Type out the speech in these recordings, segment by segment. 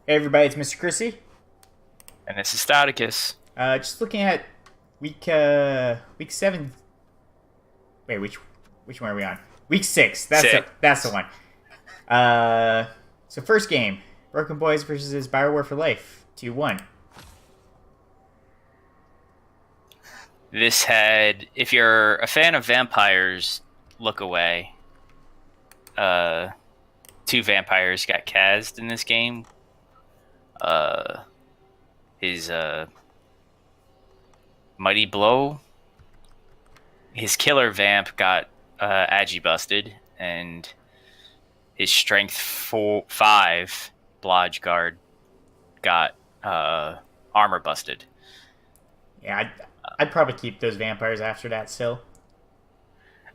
Hey everybody, it's Mr. Chrissy. And this is Stouticus. Just looking at week 7. Wait, which one are we on? Week 6. Sick. That's the one. Uh, so first game, Broken Boys versus Bioware for Life, 2-1. This had, if you're a fan of vampires, look away. Two vampires got cast in this game. His Mighty Blow, his killer vamp got agi busted, and his strength 5 Blodge guard got armor busted. Yeah, I'd probably keep those vampires after that still.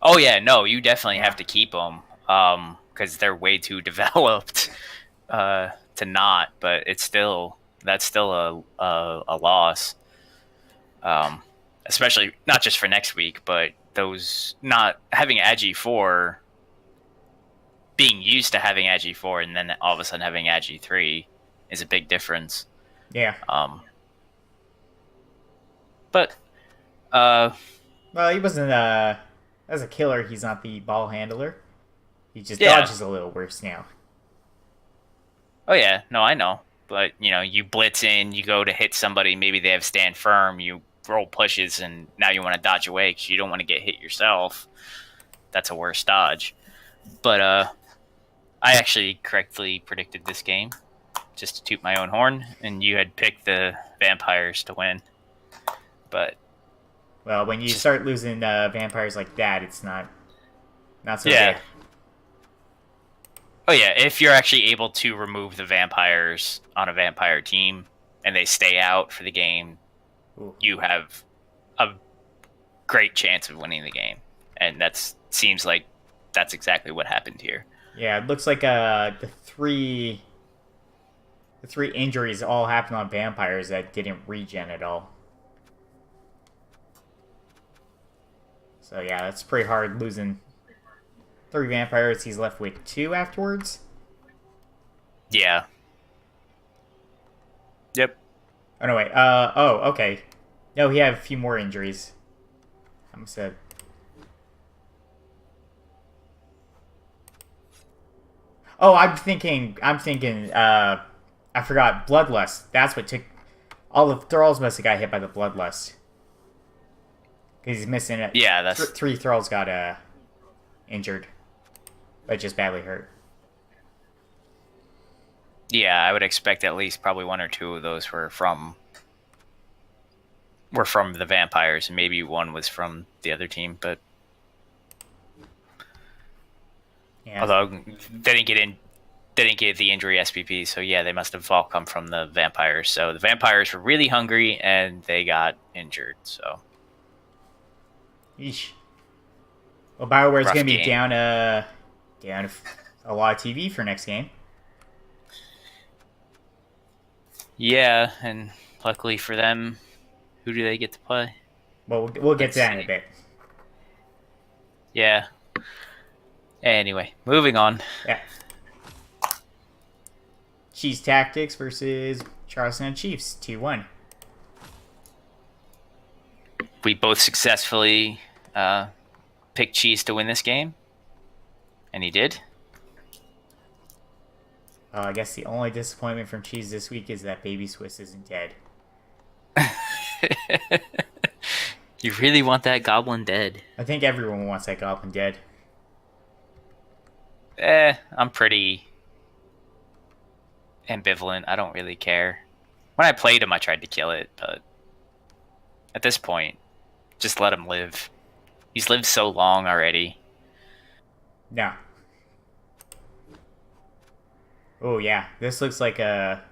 Oh yeah, no, you definitely Yeah, have to keep them because they're way too developed to not. But that's still a loss, um, especially not just for next week, but those not having Agi 4, being used to having Agi 4, and then all of a sudden having Agi 3 is a big difference. yeah. Um, but uh, Well, he wasn't as a killer. He's not the ball handler. He just yeah, dodges a little worse now. oh yeah, no, I know. But you blitz in, you go to hit somebody, maybe they have stand firm, you roll pushes, and now you want to dodge away because you don't want to get hit yourself. That's a worse dodge. But I actually correctly predicted this game, just to toot my own horn, and you had picked the vampires to win. But Well, when you just start losing vampires like that, it's not so yeah, good. oh yeah, if you're actually able to remove the vampires on a vampire team and they stay out for the game, Ooh. you have a great chance of winning the game, and that seems like that's exactly what happened here. Yeah, it looks like the three injuries all happened on vampires that didn't regen at all. So yeah, that's pretty hard losing 3 vampires. He's left with 2 afterwards. Yeah. Yep. Oh no, wait. Okay. No, he had a few more injuries. I must have. Oh, I'm thinking. I forgot. Bloodlust. That's what took. All the thralls must have got hit by the bloodlust because he's missing it. Yeah, that's 3 thralls got injured, but just badly hurt. yeah. I would expect at least probably one or two of those were from the vampires, and maybe one was from the other team. But Yeah. although they didn't get the injury SPP, so yeah, they must have all come from the vampires. So the vampires were really hungry and they got injured. So Yeesh. Well, Bioware's rough gonna be game. down a lot of TV for next game. Yeah, and luckily for them, who do they get to play? Well, we'll get Let's to that in a see. bit. Yeah. Anyway, moving on. Yeah. Cheese Tactics versus Charleston Chiefs, 2-1. We both successfully picked Cheese to win this game, and he did. I guess the only disappointment from Cheese this week is that Baby Swiss isn't dead. You really want that goblin dead? I think everyone wants that Goblin dead. I'm pretty ambivalent. I don't really care. When I played him, I tried to kill it, but at this point, just let him live. He's lived so long already. No. Oh, yeah. This looks like a.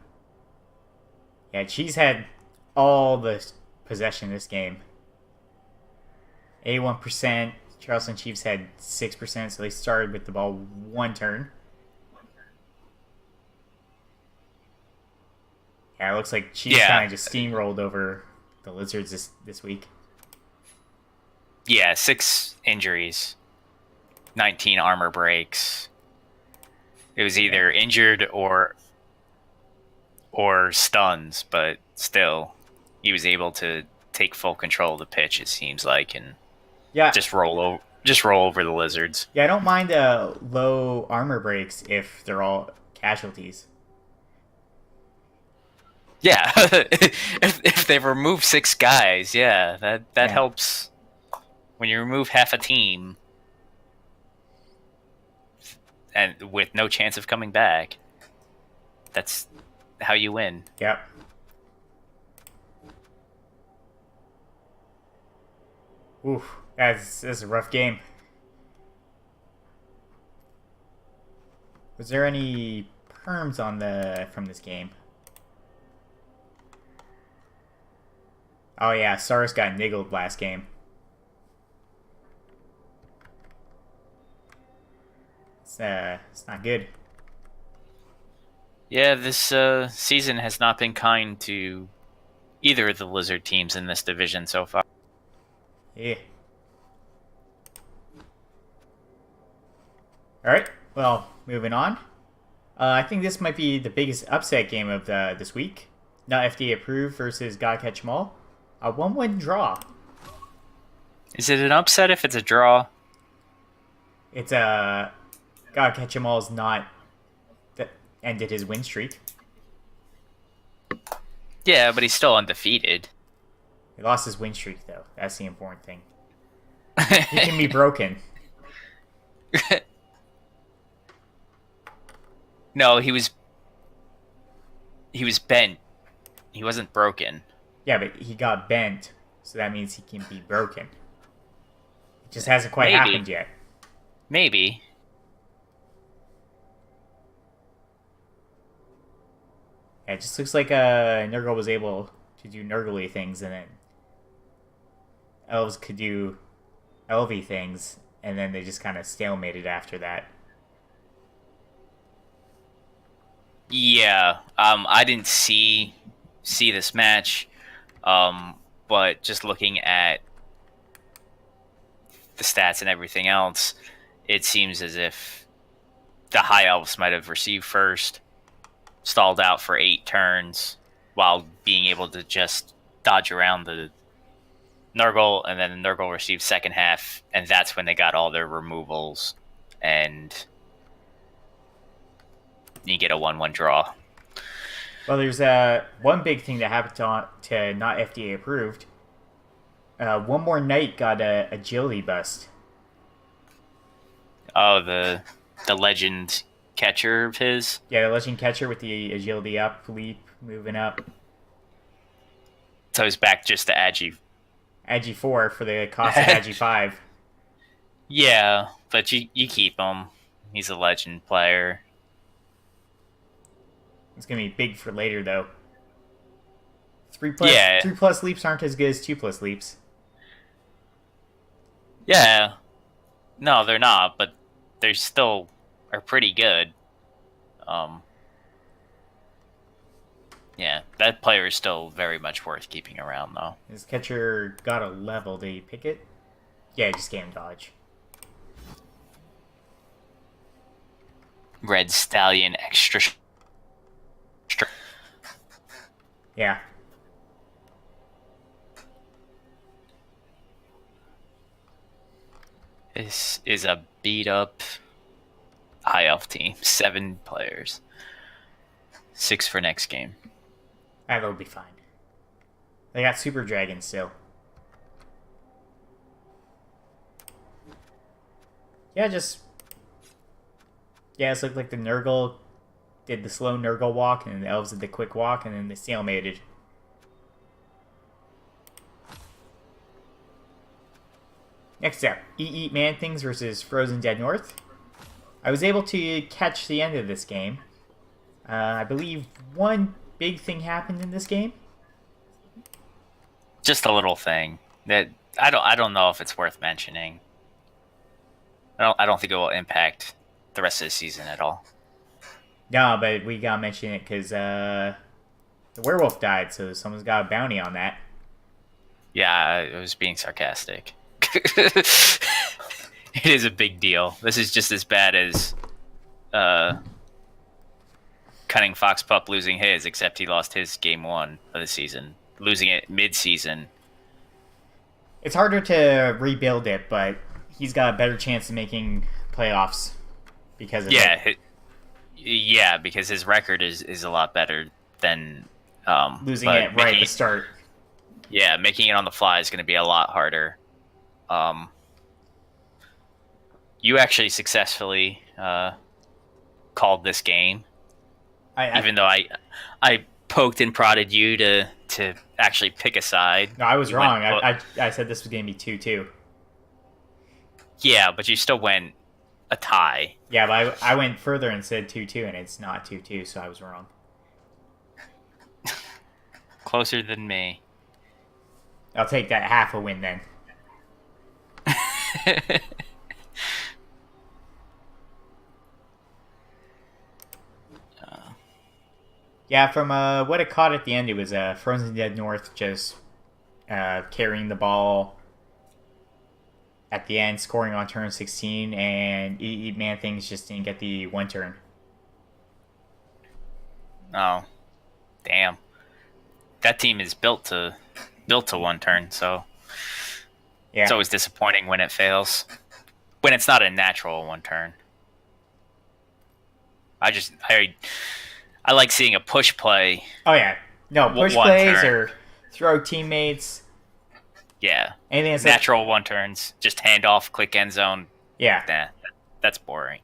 Yeah, Cheese had all the possession this game. 81%. Charleston Chiefs had 6%, so they started with the ball 1 turn. Yeah, it looks like Chiefs kind Yeah, of just steamrolled over the Lizards this week. yeah, 6 injuries, 19 armor breaks. It was Yeah. either injured or or stuns, but still, he was able to take full control of the pitch. It seems like, and Yeah, just roll over the lizards. yeah. I don't mind low armor breaks if they're all casualties. Yeah, if they remove 6 guys, yeah, that Yeah, helps. When you remove half a team, and with no chance of coming back, that's how you win. yep. Oof, that's a rough game. Was there any perms on the from this game? Oh yeah, Saurus got niggled last game. It's not good. Yeah, this season has not been kind to either of the lizard teams in this division so far. Yeah. All right. Well, moving on. I think this might be the biggest upset game of this week. Not FDA approved versus God Catch 'Em All. A 1-1 draw. Is it an upset if it's a draw? It's a God Catch 'Em All's not that ended his win streak. Yeah, but he's still undefeated. He lost his win streak though. That's the important thing. He can be broken. No, he was bent. He wasn't broken. Yeah, but he got bent, so that means he can be broken. It just hasn't quite Maybe. happened yet. Maybe. Yeah, it just looks like Nurgle was able to do Nurgly things, and then elves could do elvy things, and then they just kind of stalemated after that. Yeah. I didn't see this match, but just looking at the stats and everything else, it seems as if the high elves might have received first, stalled out for 8 turns, while being able to just dodge around the Nurgle, and then the Nurgle received second half, and that's when they got all their removals, and you get a 1-1 draw. Well, there's one big thing that happened to not FDA approved. One More Knight got a agility bust. Oh, the legend catcher of his? Yeah, the legend catcher with the agility up, leap, moving up. So he's back just to Agi. Agi 4 for the cost of Agi 5. Yeah, but you keep him. He's a legend player. It's gonna be big for later though. 3 plus leaps aren't as good as 2 plus leaps. Yeah. No, they're not, but they still are pretty good. Yeah, that player is still very much worth keeping around, though. His catcher got a level. Did he pick it? Yeah, he just gave him dodge. Red Stallion extra. Yeah. This is a beat up high elf team. 7 players. 6 for next game. That'll be fine. They got Super Dragon still. Yeah, it's looked like the Nurgle did the slow Nurgle walk, and the elves did the quick walk, and then they stalemated. Next up, Eat Man Things versus Frozen Dead North. I was able to catch the end of this game. I believe one big thing happened in this game. Just a little thing that I don't know if it's worth mentioning. I don't think it will impact the rest of the season at all. No, but we gotta mention it because the werewolf died, so someone's got a bounty on that. Yeah, I was being sarcastic. It is a big deal. This is just as bad as Cunning Fox Pup losing his, except he lost his game 1 of the season, losing it mid-season. It's harder to rebuild it, but he's got a better chance of making playoffs because of it. Yeah, because his record is a lot better than Losing it right at the start. Yeah, making it on the fly is going to be a lot harder. You actually successfully called this game, even though I poked and prodded you to actually pick a side. No, I was wrong. I said this was going to be 2-2. Yeah, but you still went a tie. Yeah, but I went further and said 2-2, and it's not 2-2, so I was wrong. Closer than me. I'll take that half a win then. Yeah, from what it caught at the end, it was Frozen Dead North just carrying the ball at the end, scoring on turn 16, and Eat Man Things just didn't get the one turn. Oh, damn! That team is built to one turn, so yeah. It's always disappointing when it fails. When it's not a natural one turn. I like seeing a push play. Oh yeah, no push plays turn. Or throw teammates. Yeah, anything that's natural one turns, just hand off, click end zone. Yeah, nah, that's boring.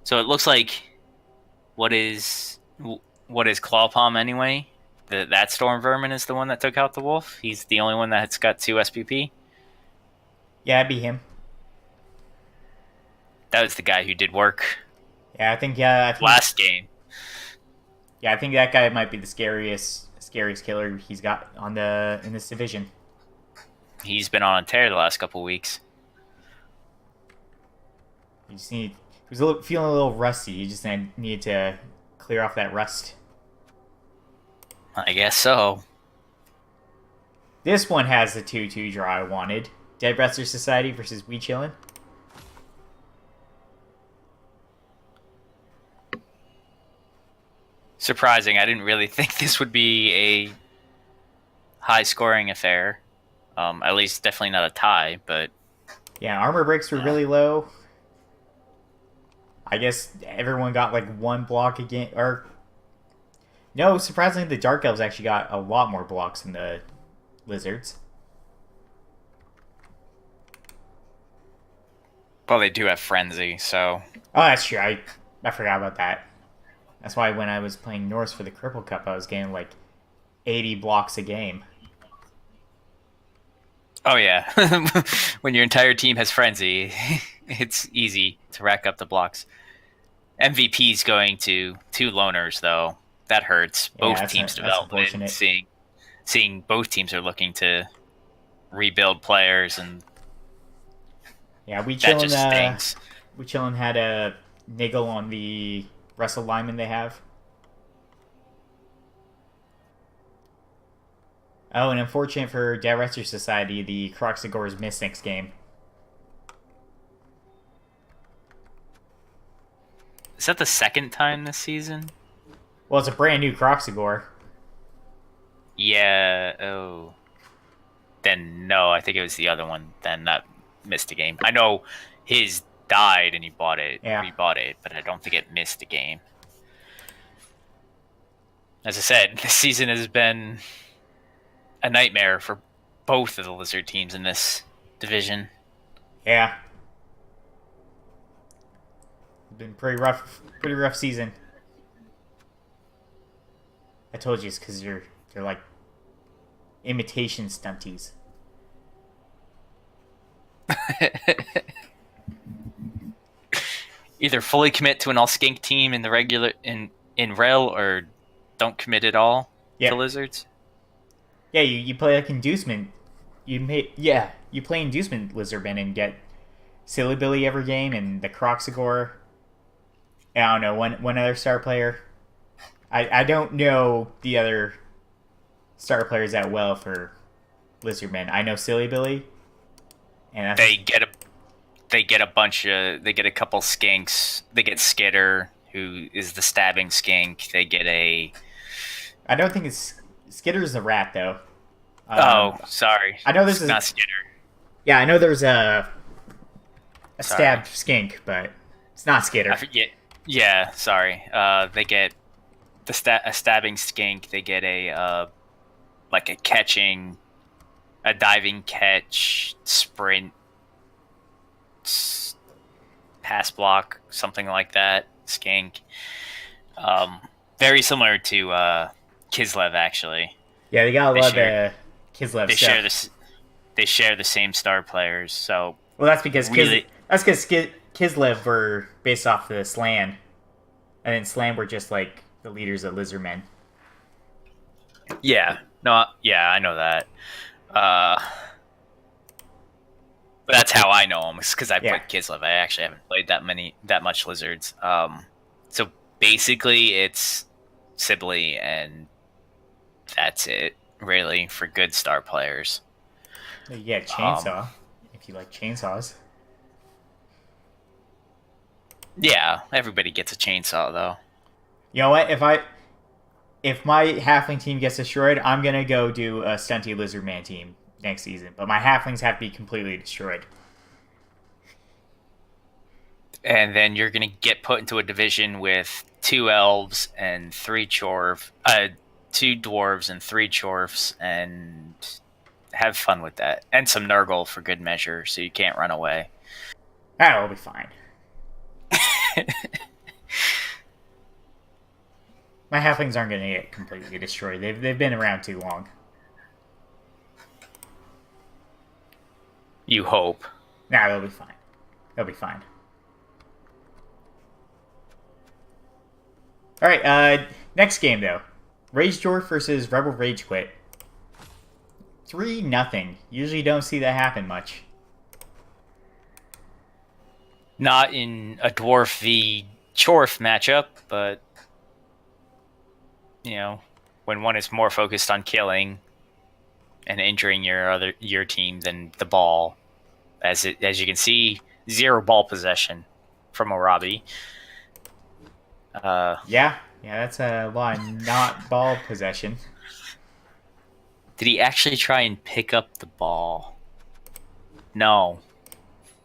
So it looks like what is Claw Palm anyway? That Storm Vermin is the one that took out the wolf. He's the only one that's got 2 SPP. Yeah, it'd be him. That was the guy who did work. Yeah, I think last game. Yeah, I think that guy might be the scariest killer he's got in this division. He's been on a tear the last couple weeks. He was feeling a little rusty. You just needed to clear off that rust. I guess so. This one has the 2-2 draw I wanted. Dead Wrestler Society versus We Chillin'. Surprising. I didn't really think this would be a high-scoring affair. At least definitely not a tie, but... Yeah, armor breaks were really low. I guess everyone got like 1 block again, or... No, surprisingly, the Dark Elves actually got a lot more blocks than the Lizards. Well, they do have Frenzy, so... Oh, that's true. I forgot about that. That's why when I was playing Norse for the Cripple Cup, I was getting like 80 blocks a game. Oh, yeah. When your entire team has Frenzy, it's easy to rack up the blocks. MVP's going to 2 loners, though. That hurts. Both teams' development. Seeing both teams are looking to rebuild players, and yeah, We Chillin' just stinks. We Chillin' had a niggle on the Wrestle lineman they have. Oh, and unfortunate for Dead Wrestler Society, the Croxagores missed next game. Is that the second time this season? Well, it's a brand new Croxagore. Yeah, oh. Then no, I think it was the other one then that missed a game. I know his died and he bought it. Yeah. He bought it, but I don't think it missed a game. As I said, this season has been a nightmare for both of the Lizard teams in this division. Yeah. Been pretty rough season. I told you it's because you're like imitation stunties. Either fully commit to an all skink team in the regular in REL, or don't commit at all to Lizards. Yeah, you play like inducement. You play inducement Lizardmen and get Silly Billy every game and the Croxagore. I don't know, one other star player. I don't know the other star players that well for Lizardmen. I know Silly Billy. And they get a couple skinks. They get Skitter who is the stabbing skink. They get a... I don't think it's Skitter's a rat though. Oh, sorry. I know this It's is not Skitter. Yeah, I know there's a Sorry. stabbed skink, but it's not Skitter. I forget. Yeah, sorry. They get a stabbing skink. They get a like a diving catch, sprint, pass block, something like that. Skink. Very similar to Kislev, actually. Yeah, they got a lot share- of Kislev They stuff. share this. They share the same star players, so Well, that's because really- Kislev were based off the Slan, and then Slan were just like the leaders of Lizardmen. yeah, no, yeah, I know that. But that's how I know them, because I played Kislev. I actually haven't played that much Lizards. So basically, it's Sibley, and that's it, really, for good star players. You get Chainsaw, if you like chainsaws. Yeah, everybody gets a chainsaw, though. You know what? If my halfling team gets destroyed, I'm gonna go do a stunty Lizardman team next season. But my halflings have to be completely destroyed. And then you're going to get put into a division with 2 elves and 3 dwarves and 3 chorfs, and have fun with that. And some Nurgle for good measure, so you can't run away. That'll be fine. My halflings aren't gonna get completely destroyed. They've been around too long. You hope. Nah, they'll be fine. They'll be fine. Alright, next game though. Rage Dwarf versus Rebel Rage Quit. 3-0. Usually don't see that happen much. Not in a dwarf v chorf matchup, but you know, when one is more focused on killing and injuring your team than the ball, as you can see, 0 ball possession from Arabi. Yeah, that's a lot of not ball possession. Did he actually try and pick up the ball? No,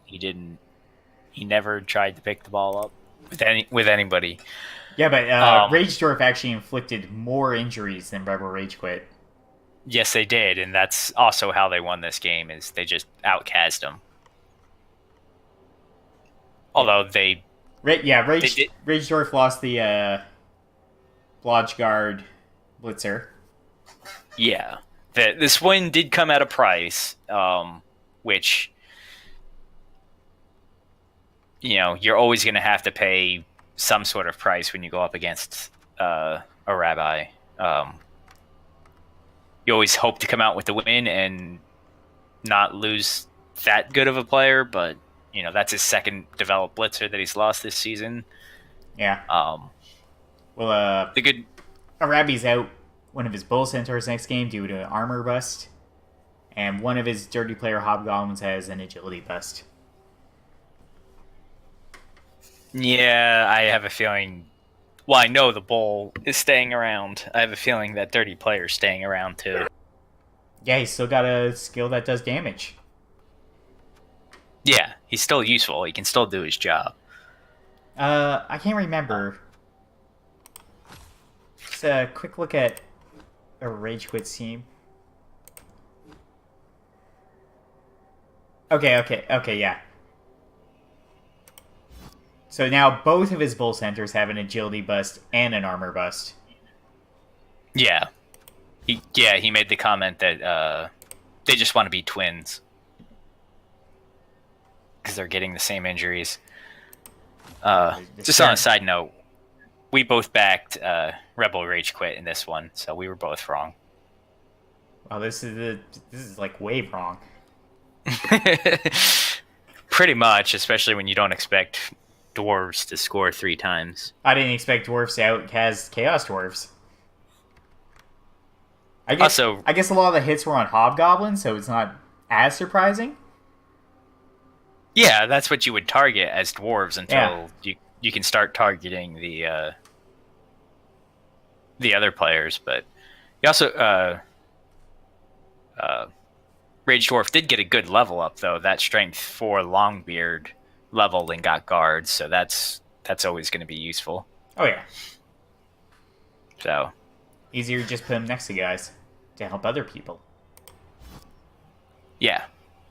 he didn't. He never tried to pick the ball up with anybody. Yeah, but Rage Dwarf actually inflicted more injuries than Rebel Rage Quit. Yes, they did, and that's also how they won this game. Is they just outcast him. Although Rage Dwarf lost the Lodge Guard Blitzer. Yeah, this win did come at a price, which you're always going to have to pay some sort of price when you go up against a rabbi. You always hope to come out with the win and not lose that good of a player, but that's his second developed blitzer that he's lost this season. Yeah. The good Arabi's out one of his Bull Centaurs next game due to an armor bust, and one of his dirty player Hobgoblins has an agility bust. Yeah, I have a feeling. Well, I know the Bull is staying around. I have a feeling that dirty player's staying around too. Yeah, he's still got a skill that does damage. Yeah, he's still useful. He can still do his job. I can't remember. Just a quick look at a Rage Quit team. Okay, yeah. So now both of his Bull Centers have an agility bust and an armor bust. Yeah. He made the comment that they just want to be twins. Because they're getting the same injuries. Just on a side note, we both backed Rebel Rage Quit in this one, so we were both wrong. Wow, this is like way wrong. Pretty much, especially when you don't expect dwarves to score 3 times. I didn't expect dwarves to outcast Chaos Dwarves. I guess a lot of the hits were on Hobgoblins, so it's not as surprising. Yeah, that's what you would target as dwarves until you can start targeting the other players. But you also Rage Dwarf did get a good level up though. That strength 4 Longbeard leveled and got guards, so that's always going to be useful. Oh yeah. So Easier to just put him next to guys to help other people. yeah,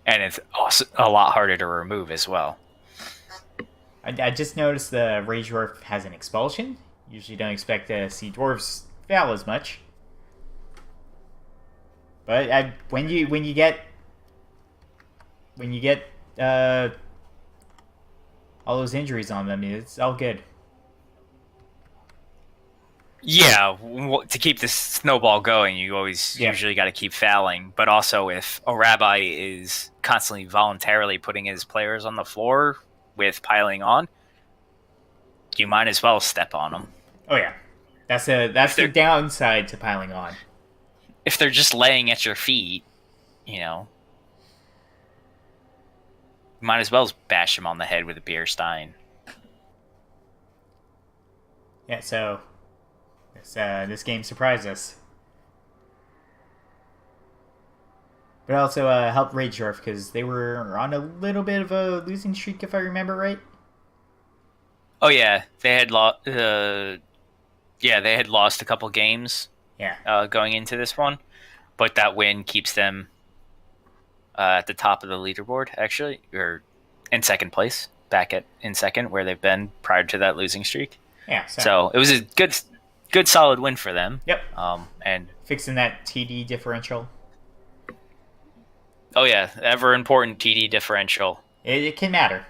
and it's also a lot harder to remove as well. I just noticed the Rage Dwarf has an expulsion. Usually don't expect to see dwarves fail as much. But when you get all those injuries on them, it's all good. Yeah, to keep this snowball going, you always usually got to keep fouling. But also, if a rabbi is constantly voluntarily putting his players on the floor with piling on, you might as well step on them. Oh yeah, that's the downside to piling on. If they're just laying at your feet, you know, you might as well bash them on the head with a beer stein. Yeah, so this game surprised us. But also helped Rage Dwarf because they were on a little bit of a losing streak, if I remember right. Oh yeah, they had lost. They had lost a couple games. Yeah. Going into this one, but that win keeps them at the top of the leaderboard, actually, or in second place, in second, where they've been prior to that losing streak. Yeah. So it was a good, solid win for them. Yep. And fixing that TD differential. Oh yeah, ever important TD differential. It can matter.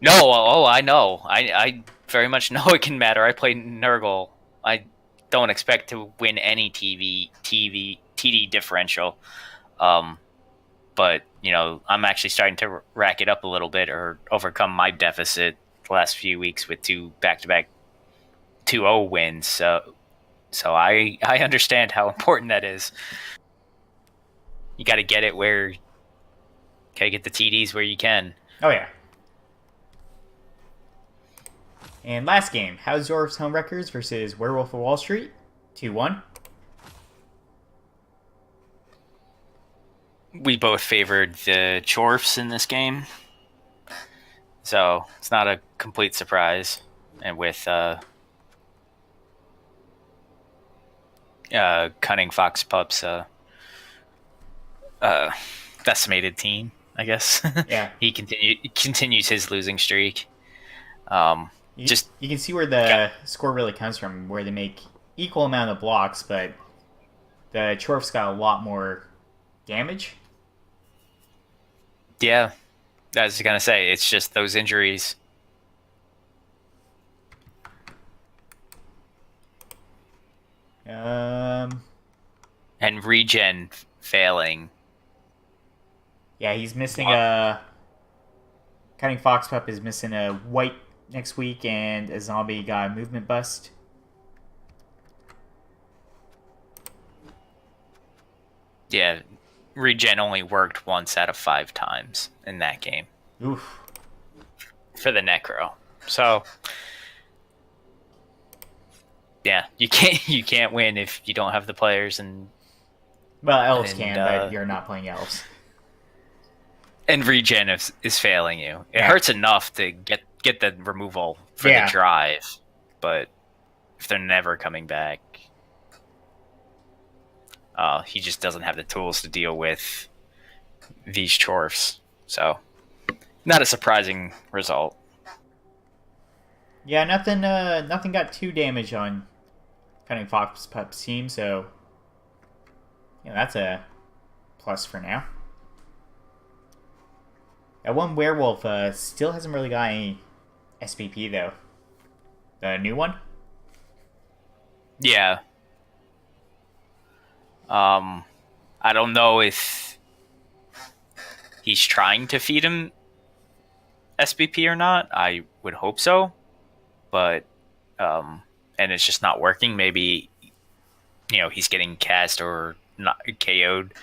No, I know. I very much know it can matter. I played Nurgle. I don't expect to win any TD differential. But, I'm actually starting to rack it up a little bit or overcome my deficit the last few weeks with 2 back-to-back 2-0 wins. So I understand how important that is. You got to get it where... Okay, get the TDs where you can. Oh, yeah. And last game, House Dwarfs Homewreckers versus Werewolf of Wall Street, 2-1. We both favored the Chorfs in this game, so it's not a complete surprise. And with Cunning Fox Pup's decimated team, I guess. Yeah. He continues his losing streak. You can see where the score really comes from, where they make equal amount of blocks, but the Chorfs got a lot more damage. Yeah, I was gonna say, it's just those injuries. And regen failing. Yeah, he's missing a... Cunning Fox Pup is missing a white next week, and a zombie got a movement bust. Yeah, regen only worked once out of 5 times in that game. Oof. For the Necro. So yeah, you can't win if you don't have the players. And well, elves can, but you're not playing elves. And regen is failing you. It hurts enough to get the removal for the drive, but if they're never coming back, he just doesn't have the tools to deal with these Chorfs. So, not a surprising result. Yeah, nothing got too damage on Cunning Fox Pup's team, so that's a plus for now. That one werewolf still hasn't really got any SPP though. The new one? Yeah. I don't know if he's trying to feed him SPP or not. I would hope so. But and it's just not working. Maybe he's getting cast or not KO'd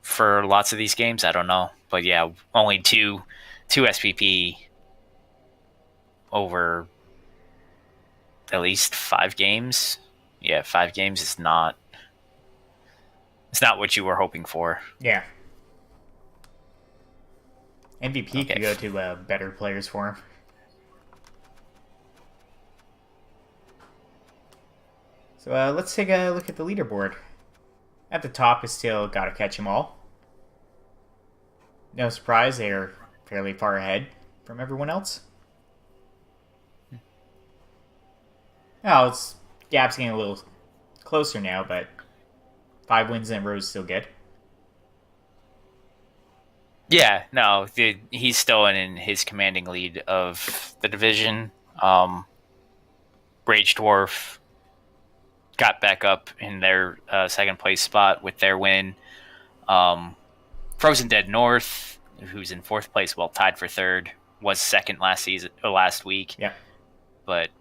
for lots of these games. I don't know. But yeah, only two SPP over at least 5 games. Yeah, 5 games is not. It's not what you were hoping for. Yeah. MVP Okay. could go to better players for him. So let's take a look at the leaderboard. At the top is still Gotta Catch 'Em All. No surprise, they are fairly far ahead from everyone else. Oh, it's gap's getting a little closer now, but 5 wins in a row is still good. Yeah, no, he's still in his commanding lead of the division. Rage Dwarf got back up in their second place spot with their win. Frozen Dead North, who's in fourth place, well tied for third, was second last week. Yeah. But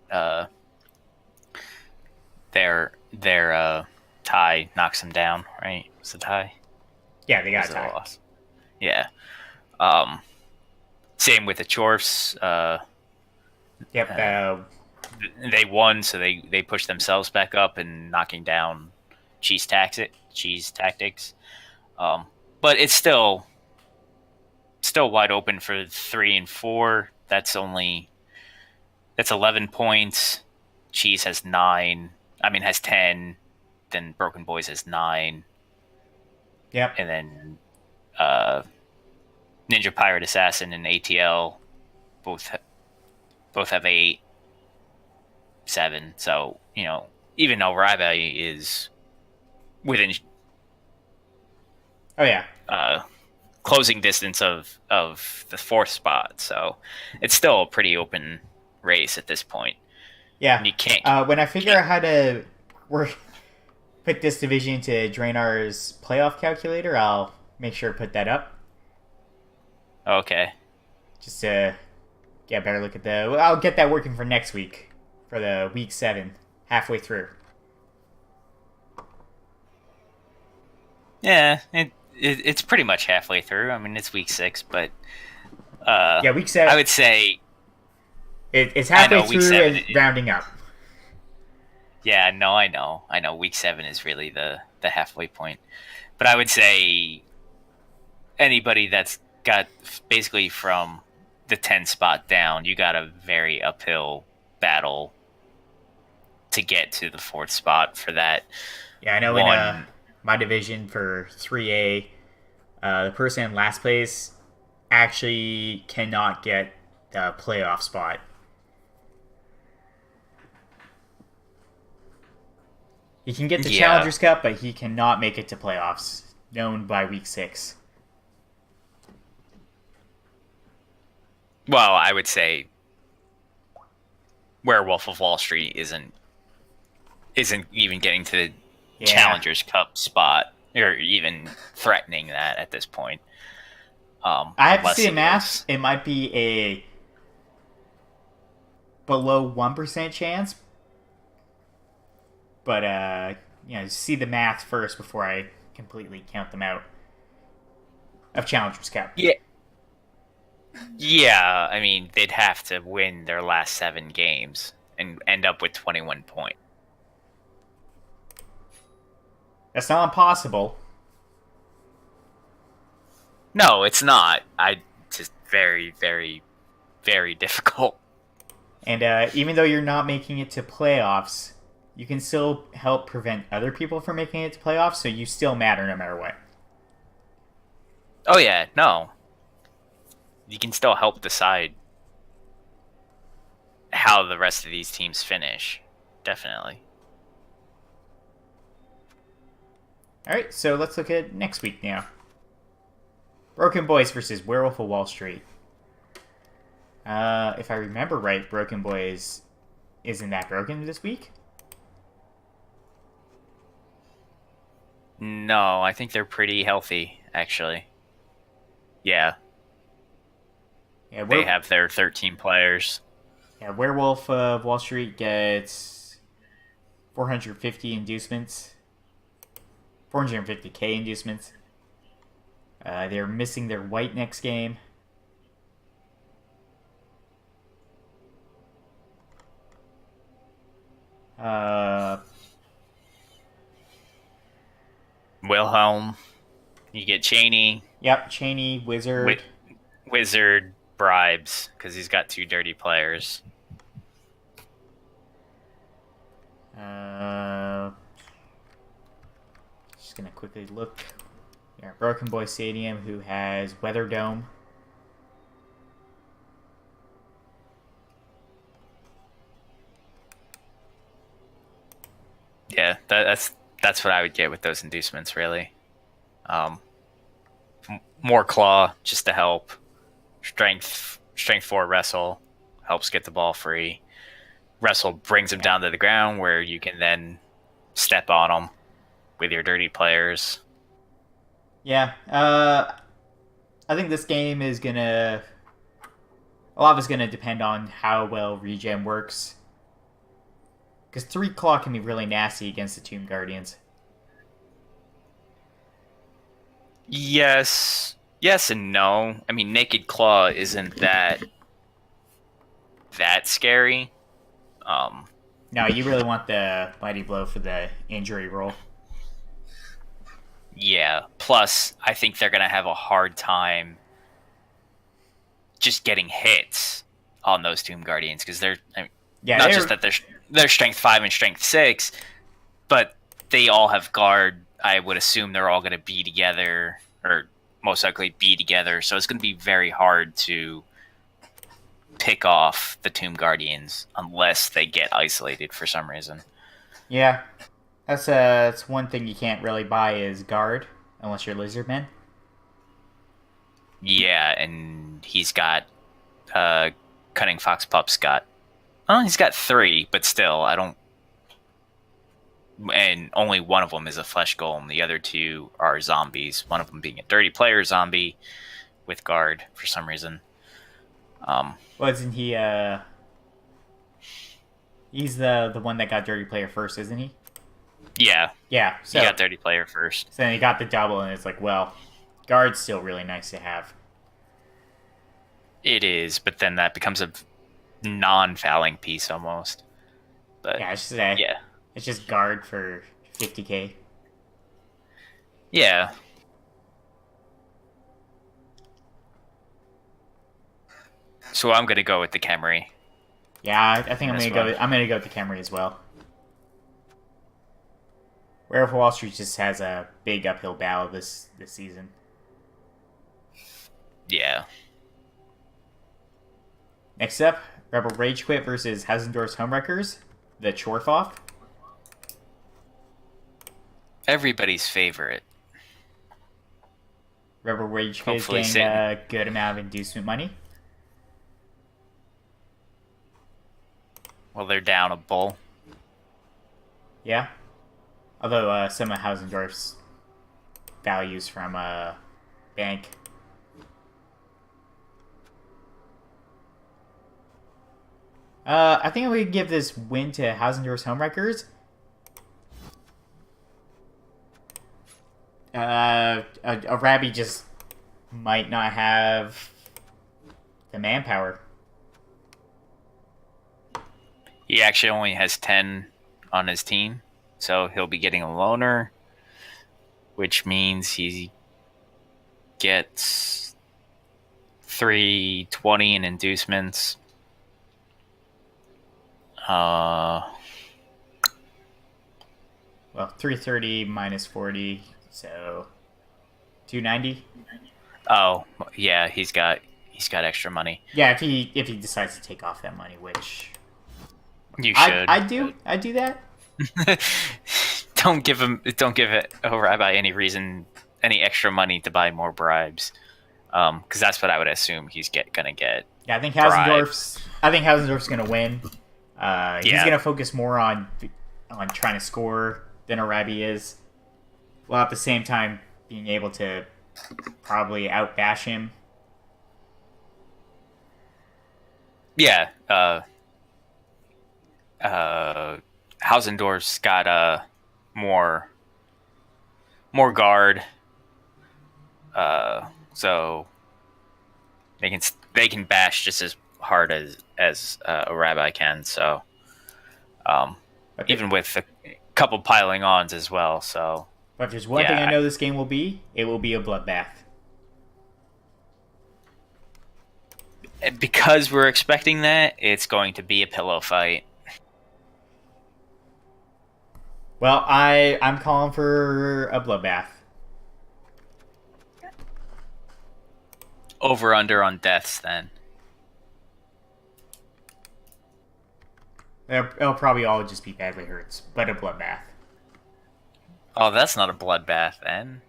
their tie knocks them down, right? Was the tie? Yeah, they got a tie. Yeah. Same with the Chorfs. Yep. They won, so they pushed themselves back up and knocking down Cheese Tactics. But it's still wide open for 3 and 4. That's 11 points. Cheese has 9. Has 10. Then Broken Boys has 9. Yep. And then Ninja Pirate Assassin and ATL both have 8, 7. So even though Ryby is within Oh yeah. Closing distance of the 4th spot, so it's still a pretty open race at this point. Yeah. And you can't. When I figure out how to put this division into Draenar's playoff calculator, I'll make sure to put that up. Okay. Just to get a better look at I'll get that working for next week, for the week 7, halfway through. Yeah, it's pretty much halfway through. It's week 6, but yeah, week 7. I would say it's halfway through week 7, and rounding up. Yeah, no, I know. Week 7 is really the halfway point, but I would say anybody that's got basically from the 10 spot down, you got a very uphill battle to get to the 4th spot for that. Yeah, I know. In my division for 3A, the person in last place actually cannot get the playoff spot. He can get the Challengers Cup, but he cannot make it to playoffs, known by week 6. Well, I would say Werewolf of Wall Street isn't even getting to the Challengers Cup spot, or even threatening that at this point. I have to see the math. It might be a below 1% chance, but see the math first before I completely count them out of Challengers Cup. Yeah, they'd have to win their last 7 games and end up with 21 points. That's not impossible. No, it's not. Just very, very, very difficult. And even though you're not making it to playoffs, you can still help prevent other people from making it to playoffs, so you still matter no matter what. Oh yeah, no. You can still help decide how the rest of these teams finish. Definitely. Alright, so let's look at next week now. Broken Boys versus Werewolf of Wall Street. If I remember right, Broken Boys isn't that broken this week? No, I think they're pretty healthy, actually. Yeah. Yeah, they have their 13 players. Yeah, Werewolf of Wall Street gets 450 inducements. 450k inducements. They're missing their white next game. Uh, Wilhelm. You get Cheney, yep, Cheney, Wizard. Wizard, bribes because he's got 2 dirty players. Just gonna quickly look. Yeah, Broken Boy Stadium, who has Weather Dome. Yeah, that's what I would get with those inducements. Really, more claw just to help. Strength 4 wrestle helps get the ball free. Wrestle brings him down to the ground where you can then step on him with your dirty players. Yeah, I think this game is gonna. A lot of it's gonna depend on how well regen works. Because 3 Claw can be really nasty against the Tomb Guardians. Yes and no. I mean, Naked Claw isn't that scary. No, you really want the Mighty Blow for the injury roll. Yeah. Plus, I think they're gonna have a hard time just getting hits on those Tomb Guardians because not just that they're strength 5 and strength 6, but they all have guard. I would assume they're all going to be together, or most likely be together. So it's going to be very hard to pick off the Tomb Guardians unless they get isolated for some reason. Yeah, that's one thing you can't really buy is guard unless you're Lizardman. Yeah, and he's got Cunning Fox Pup's got. Oh, he's got 3, but still, I don't. And only one of them is a flesh golem. The other 2 are zombies. One of them being a dirty player zombie with guard for some reason. Wasn't he? He's the one that got dirty player first, isn't he? Yeah. Yeah. So he got dirty player first. So then he got the double, and it's like, well, guard's still really nice to have. It is, but then that becomes a non-fouling piece almost. But yeah, it's just guard for 50k. Yeah. So I'm gonna go with the Khemri. Yeah, I think I'm gonna go with the Khemri as well. Werewolf Wall Street just has a big uphill battle this season. Yeah. Next up, Rebel Rage Quit versus Hausendorff's Homewreckers, the Chorthoff. Everybody's favorite. Rebel Rage Quit is getting a good amount of inducement money. Well, they're down a bull. Yeah. Although some of Hausendorff's values from bank. I think I'm going to give this win to Hausendorff's Homewreckers. A Rabbi just might not have the manpower. He actually only has 10 on his team, so he'll be getting a loner, which means he gets 320 in inducements. Well, 330 minus 40, so 290. Oh, yeah, he's got extra money. Yeah, if he decides to take off that money, which you should. I do that. Don't give a rabbi any reason, any extra money to buy more bribes, because that's what I would assume he's gonna get. Yeah, I think Hausendorff's gonna win. He's gonna focus more on trying to score than Arabi is, while at the same time being able to probably outbash him. Yeah, Hausendorff's got more guard, so they can bash just as hard as a rabbi can. So, even with a couple piling ons as well. So, but if there's one thing I yeah, know this game will be, it will be a bloodbath. because we're expecting that, it's going to be a pillow fight. Well, I'm calling for a bloodbath. Over under on deaths, then. It'll probably all just be badly hurts, but a bloodbath. Oh, that's not a bloodbath, then.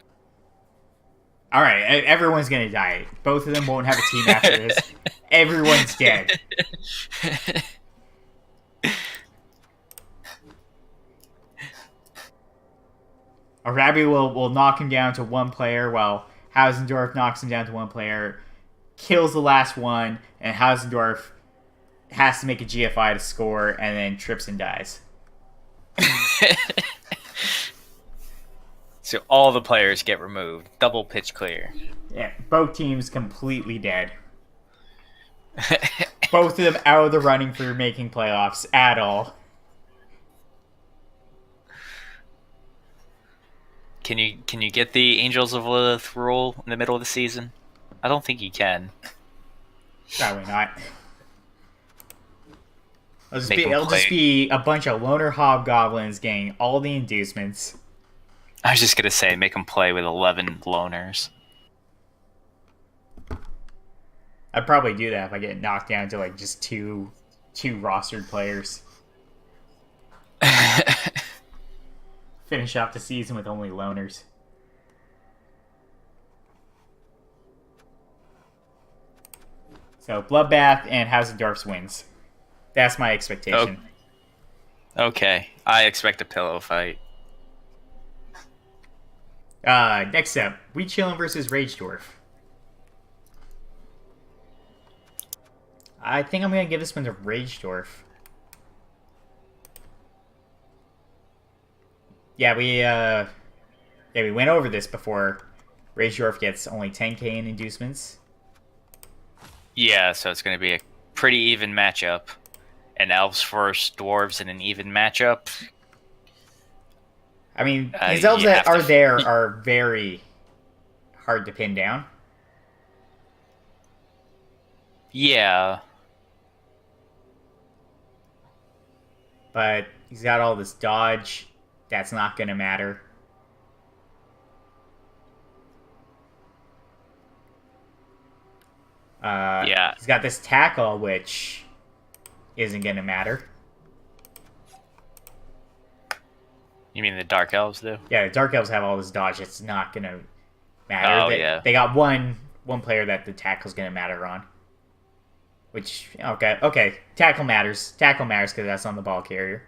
All right, everyone's gonna die. Both of them won't have a team after this. Everyone's dead. Arabi will knock him down to one player, while Hausendorff knocks him down to one player, kills the last one, and Hausendorff has to make a GFI to score, and then trips and dies. So all the players get removed. Double pitch clear. Yeah, both teams completely dead. Both of them out of the running for making playoffs at all. Can you get the Angels of Lilith rule in the middle of the season? I don't think you can. Probably not. It'll just be a bunch of loner hobgoblins getting all the inducements. I was just gonna say, make them play with 11 loners. I'd probably do that if I get knocked down to like just two rostered players. Finish off the season with only loners. So bloodbath and Hausendorff's wins. That's my expectation. Okay, I expect a pillow fight. Next up, We Chillin' versus Ragedorf. I think I'm gonna give this one to Ragedorf. Yeah, we went over this before. Ragedorf gets only 10k in inducements. Yeah, so it's going to be a pretty even matchup. And elves versus dwarves in an even matchup. I mean, his elves that are there are very hard to pin down. Yeah. But he's got all this dodge. That's not going to matter. Yeah. He's got this tackle, which isn't going to matter. You mean the Dark Elves do? Yeah, the Dark Elves have all this dodge. It's not going to matter. Yeah. They got one player that the tackle's going to matter on. Which, okay. Tackle matters. Tackle matters because that's on the ball carrier.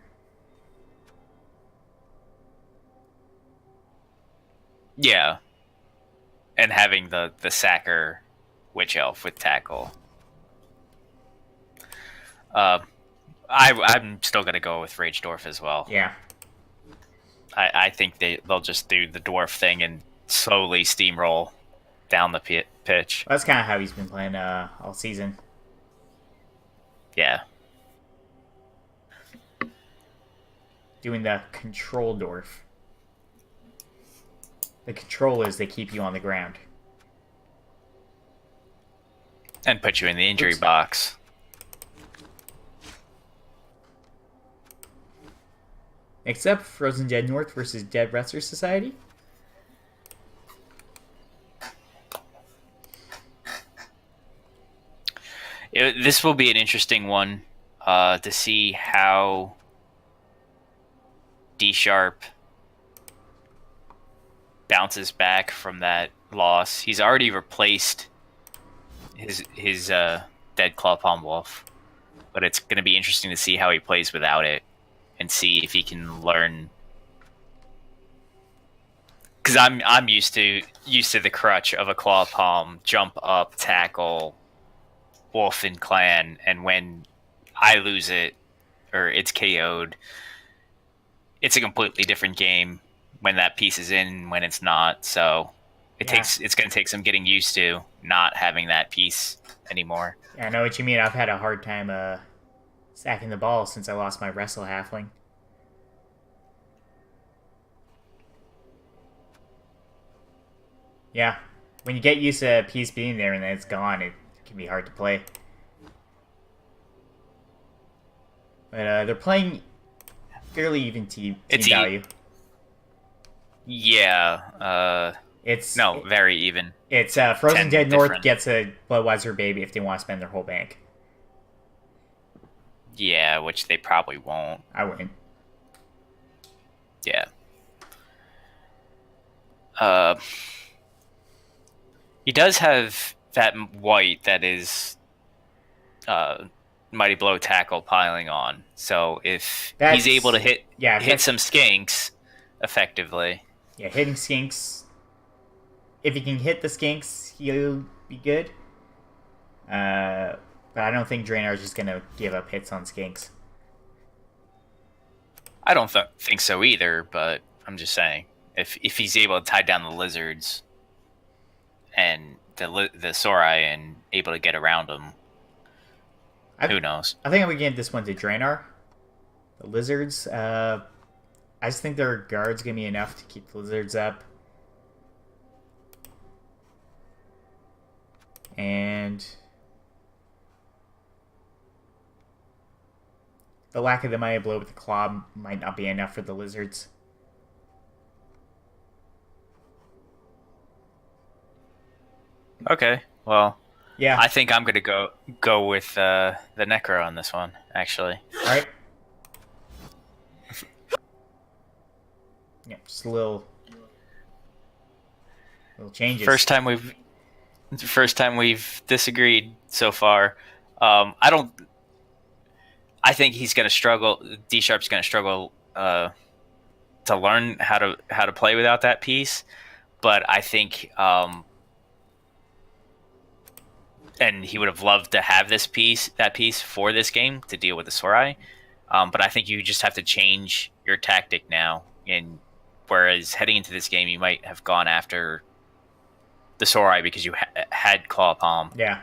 Yeah. And having the sacker witch elf with tackle. I'm still going to go with Ragedorf as well. Yeah. I think they'll just do the dwarf thing and slowly steamroll down the pitch. Well, that's kind of how he's been playing all season. Yeah. Doing the control dwarf. The control is they keep you on the ground. And put you in the injury box. Next up, Frozen Dead North versus Dead Wrestler Society. This will be an interesting one to see how D-Sharp bounces back from that loss. He's already replaced his Dead Claw Palm Wolf, but it's going to be interesting to see how he plays without it and see if he can learn. Because I'm used to the crutch of a Claw Palm, jump up, tackle, Wolf and Clan, and when I lose it or it's KO'd, it's a completely different game when that piece is in, when it's not. So it's going to take some getting used to not having that piece anymore. Yeah, I know what you mean. I've had a hard time stacking the ball since I lost my Wrestle Halfling. Yeah. When you get used to a piece being there and then it's gone, it can be hard to play. But they're playing fairly even team It's value. yeah. It's No, very even. it's T- Frozen 10 Dead North different. gets a Bloodweiser baby if they want to spend their whole bank. Yeah, which they probably won't. I win. Yeah. Uh, he does have that white that is uh, Mighty Blow tackle piling on. So if he's able to That's yeah, hit some skinks effectively, yeah, hitting skinks. If he can hit the skinks, he'll be good. But I don't think Draenar's just gonna give up hits on skinks. I don't think so either. But I'm just saying, if he's able to tie down the lizards and the Sorai and able to get around them, who knows? I think I'm gonna give this one to Draenor. The lizards. I just think their guard's gonna be enough to keep the lizards up. And the lack of the Mighty Blow with the claw might not be enough for the lizards. Okay, well, Yeah. I think I'm gonna go with the Necro on this one. Actually, All right. Yeah, just a little changes. first time we've disagreed so far. I don't. I think he's gonna struggle. D Sharp's gonna struggle to learn how to play without that piece. But I think, and he would have loved to have that piece for this game to deal with the Sorai. But I think you just have to change your tactic now. And whereas heading into this game, you might have gone after the Sorai because you had Claw Palm. Yeah.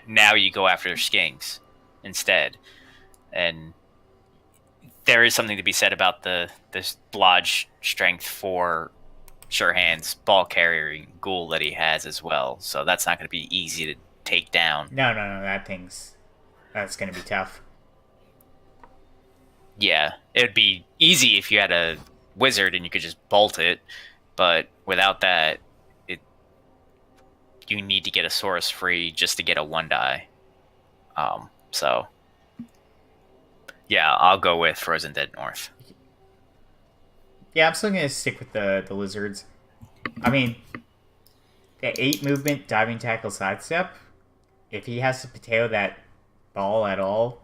Now you go after skinks instead, and there is something to be said about this blodge strength for sure hands ball carrying ghoul that he has as well. So that's not going to be easy to take down. No. That's gonna be tough. Yeah, it would be easy if you had a wizard and you could just bolt it, but without that, you need to get a Saurus free just to get a 1-die. So yeah, I'll go with Frozen Dead North. Yeah, I'm still gonna stick with the lizards. I mean, the 8 movement diving tackle sidestep. If he has to potato that ball at all,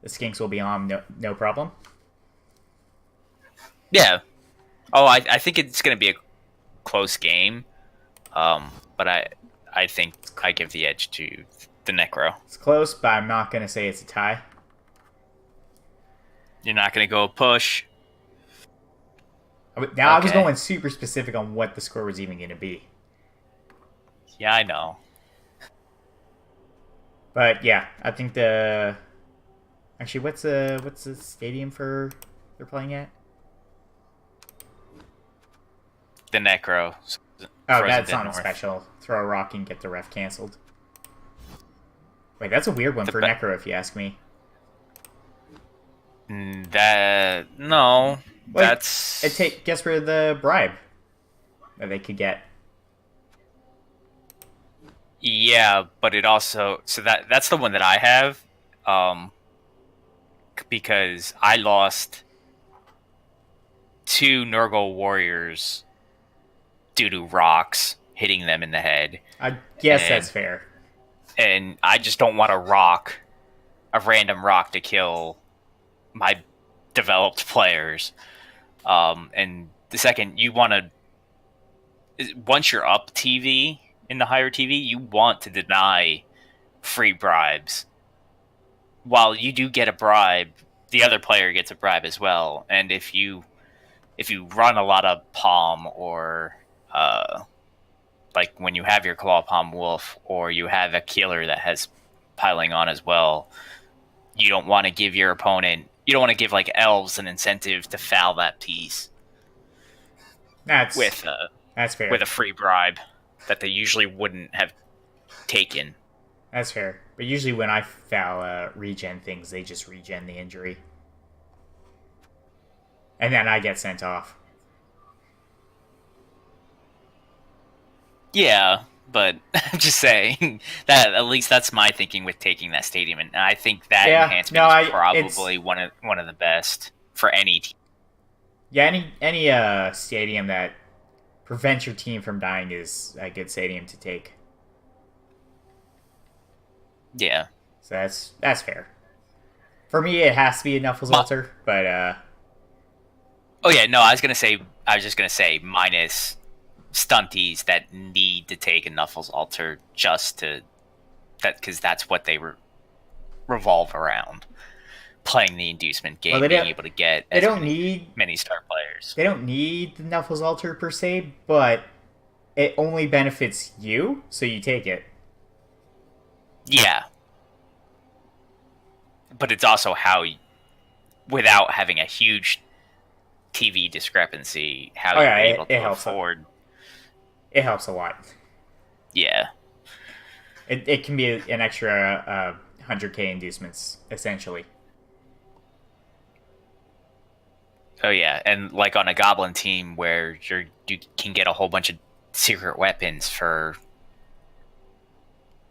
the skinks will be on no problem. Yeah. Oh, I think it's going to be a close game. But I think I give the edge to the Necro. It's close, but I'm not gonna say it's a tie. You're not going to go push. I was going super specific on what the score was even gonna be. Yeah, I know. But yeah, I think the actually what's the stadium for they're playing at? The Necro. Oh, that's not a special. Throw a rock and get the ref canceled. Wait, that's a weird one for Necro, if you ask me. No, that's guess where the bribe that they could get. Yeah, but it also that's the one that I have, because I lost 2 Nurgle warriors due to rocks hitting them in the head. I guess that's fair. And I just don't want a random rock to kill my developed players. And the second, you want to, once you're up TV, in the higher TV, you want to deny free bribes. While you do get a bribe, the other player gets a bribe as well. And if you run a lot of Palm or like when you have your Claw Palm Wolf or you have a killer that has piling on as well, you don't want to give your opponent, you don't want to give like elves an incentive to foul that piece. That's fair. With a free bribe. that they usually wouldn't have taken. That's fair. But usually when I foul regen things, they just regen the injury. And then I get sent off. Yeah, but I'm just saying that at least that's my thinking with taking that stadium, and I think that enhancement is probably one of the best for any team. Yeah, any stadium that prevents your team from dying is a good stadium to take. Yeah. So that's fair. For me, it has to be a Knuffles Altar, but oh yeah, no, I was just gonna say minus stunties that need to take a Knuffles Altar just to because that's what they revolve around. Playing the inducement game, being able to get many star players. They don't need the Knuffles Altar per se, but it only benefits you, so you take it. Yeah. But it's also how, without having a huge TV discrepancy, how you're able to afford. It helps a lot. Yeah. It can be an extra 100k inducements, essentially. Oh yeah, and like on a goblin team where you can get a whole bunch of secret weapons for,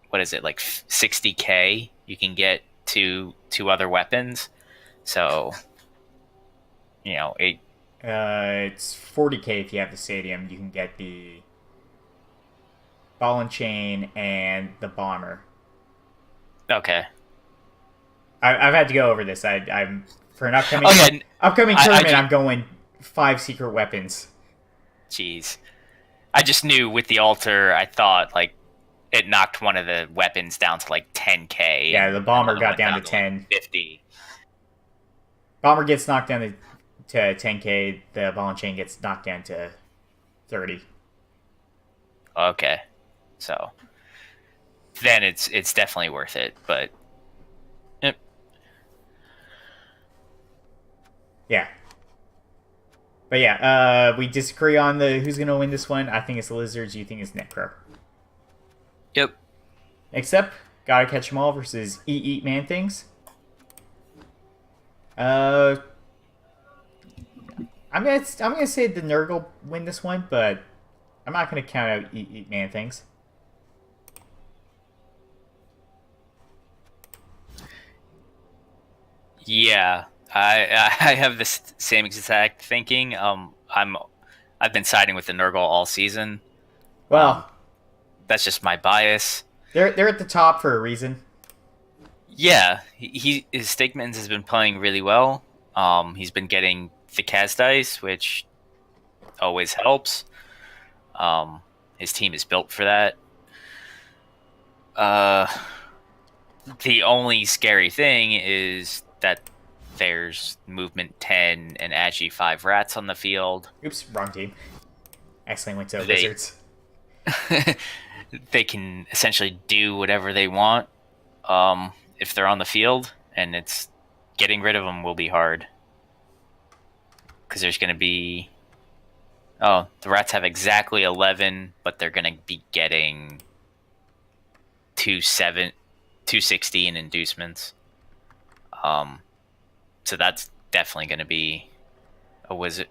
what is it, like 60k? You can get two other weapons. So, it's 40k if you have the stadium. You can get the ball and chain and the bomber. Okay. I've had to go over this. I'm for an upcoming tournament. I'm going 5 secret weapons. Jeez, I just knew with the altar. I thought like it knocked one of the weapons down to like 10k. Yeah, the bomber got down to 10. 50. Bomber gets knocked down to 10k. The ball and chain gets knocked down to 30. Okay, so then it's definitely worth it. But yeah. But yeah, we disagree on who's going to win this one. I think it's the Lizards. You think it's Necro. Yep. Except, gotta catch them all versus Eat Man Things. I'm gonna say the Nurgle will win this one, but I'm not gonna count out Eat Man Things. Yeah, I have this same exact thinking. I've been siding with the Nurgle all season. Well, that's just my bias. They're at the top for a reason. Yeah, his Stigmans has been playing really well. He's been getting the Kaz dice, which always helps. His team is built for that. The only scary thing is that there's movement 10 and Agi 5 rats on the field. Oops, wrong team. Accidentally went to Wizards. They can essentially do whatever they want if they're on the field, and it's getting rid of them will be hard. Because there's going to be... Oh, the rats have exactly 11, but they're going to be getting 260 in inducements. So that's definitely going to be a wizard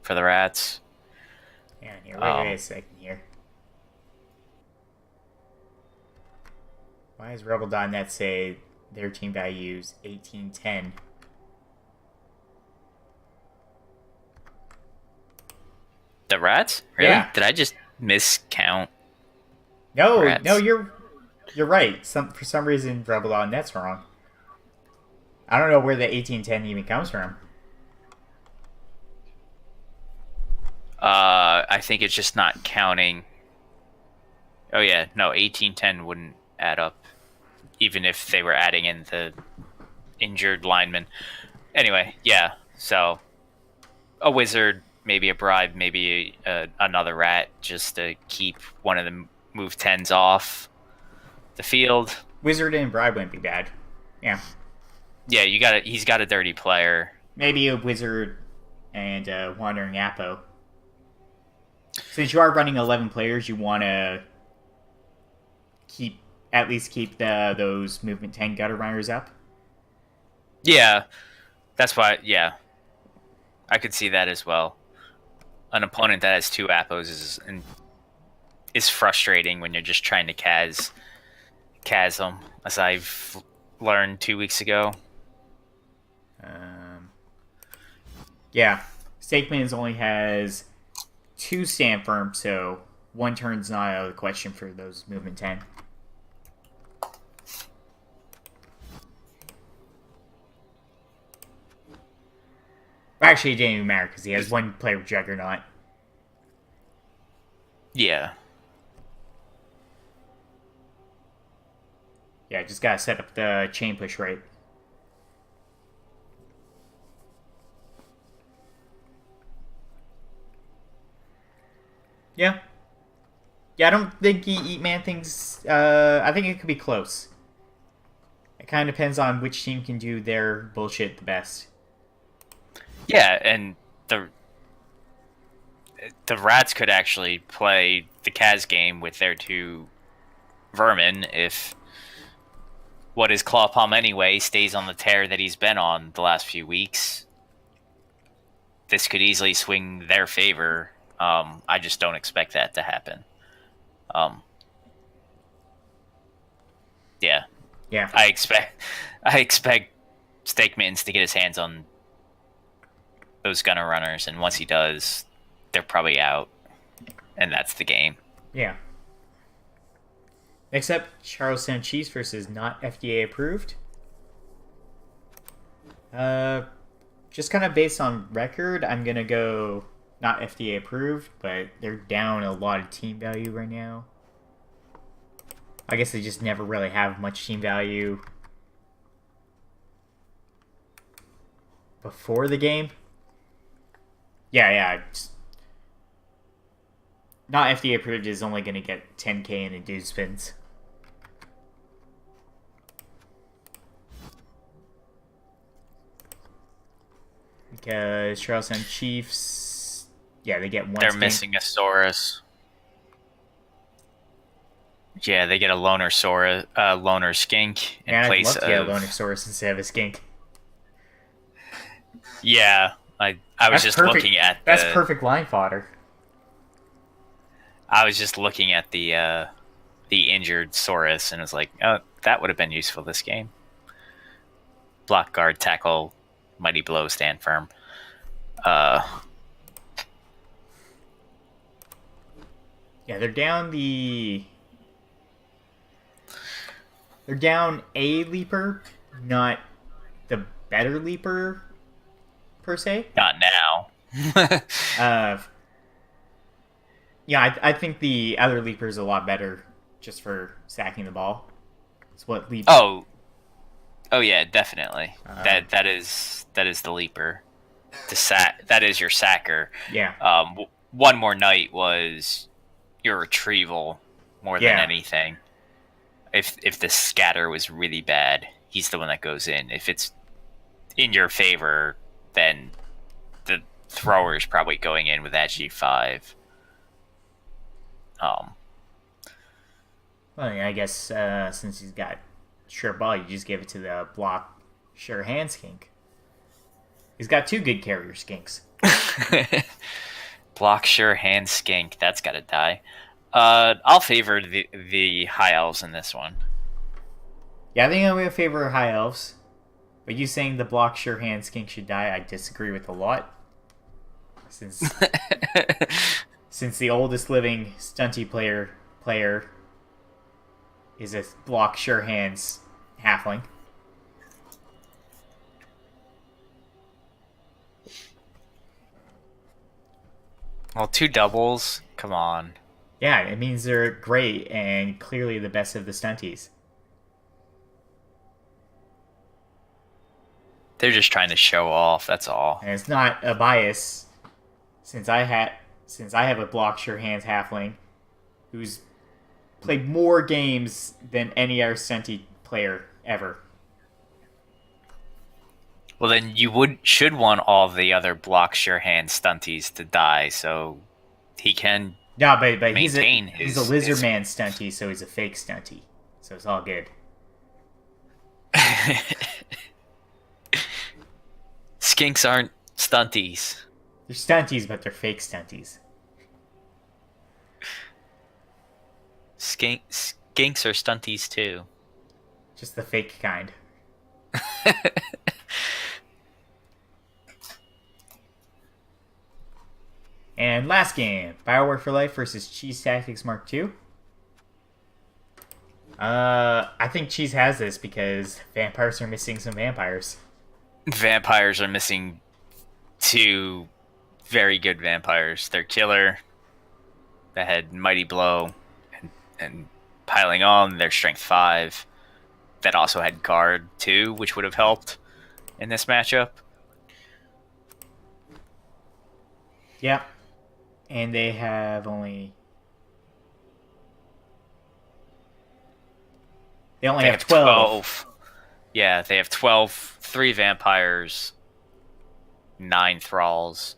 for the rats. Yeah, here, wait a second here. Why does Rebel.net say their team value is 1810? The rats? Really? Yeah. Did I just miscount? No, rats? No, you're right. For some reason, Rebel.net's wrong. I don't know where the 1810 even comes from. I think it's just not counting. Oh yeah, no, 1810 wouldn't add up, even if they were adding in the injured lineman. Anyway, yeah. So a wizard, maybe a bribe, maybe another rat, just to keep one of the move 10s off the field. Wizard and bribe wouldn't be bad. Yeah. Yeah, he's got a dirty player. Maybe a wizard and Wandering Apo. Since you are running 11 players, you want to keep at least keep those movement 10 gutter runners up. Yeah, that's why. Yeah, I could see that as well. An opponent that has 2 Appos is frustrating when you're just trying to Kaz them, as I've learned 2 weeks ago. Yeah, Stakemans only has 2 stand firm, so 1 turn's not out of the question for those movement 10. Actually, it didn't even matter because he has 1 player Juggernaut. Yeah. Yeah, just gotta set up the chain push right. Yeah. Yeah, I don't think Eat Man thinks... I think it could be close. It kind of depends on which team can do their bullshit the best. Yeah, and the Rats could actually play the Kaz game with their 2 Vermin if what is Claw Palm anyway stays on the tear that he's been on the last few weeks. This could easily swing their favor. I just don't expect that to happen. Yeah. Yeah. I expect Steak Mittens to get his hands on those gunner runners, and once he does, they're probably out, and that's the game. Yeah. Except Charlestown Chiefs versus not FDA approved. Just kind of based on record, I'm gonna go not FDA approved, but they're down a lot of team value right now. I guess they just never really have much team value before the game. Yeah. Not FDA approved is only going to get 10k in induced spins. Because Charlestown Chiefs, yeah, they get 1 They're spin. missing a Saurus. Yeah, they get a loner skink in Man, I'd place love to get a of loner source instead of a skink. Yeah, I was just perfect. looking at That's perfect line fodder. I was just looking at the injured Saurus and was like, oh, that would have been useful this game. Block, guard, tackle, mighty blow, stand firm. Yeah, they're down They're down a leaper, not the better leaper, per se. Not now. Yeah, I think the other leaper is a lot better just for sacking the ball. It's what leap. Oh yeah, definitely. That is the leaper. That is your sacker. Yeah. One More Night was your retrieval more than anything. If the scatter was really bad, he's the one that goes in. If it's in your favor, then the thrower is probably going in with that G5. Well, I guess since he's got sure ball, you just give it to the block sure hand skink. He's got 2 good carrier skinks. Block sure hand skink. That's got to die. I'll favor the high elves in this one. Yeah, I think I'm going to favor high elves. But you saying the block sure hand skink should die, I disagree with a lot. Since the oldest living stunty player is a block sure hands halfling. Well, 2 doubles. Come on. Yeah, it means they're great and clearly the best of the stunties. They're just trying to show off. That's all. And it's not a bias, since I have a block sure hands halfling, who's played more games than any other stunty player ever. Well, then you should want all the other block sure hand stunties to die. So he can No, but maintain he's a his lizard man stunty, so he's a fake stunty. So it's all good. Skinks aren't stunties. They're stunties, but they're fake stunties. Skinks are stunties too. Just the fake kind. And last game, Bioware for Life versus Cheese Tactics Mark II. I think Cheese has this because vampires are missing some vampires. Vampires are missing 2 very good vampires. Their killer that had Mighty Blow and piling on their strength 5 that also had guard 2, which would have helped in this matchup. Yeah. And they have only... They only have 12. Yeah, they have 12, 3 vampires, 9 thralls,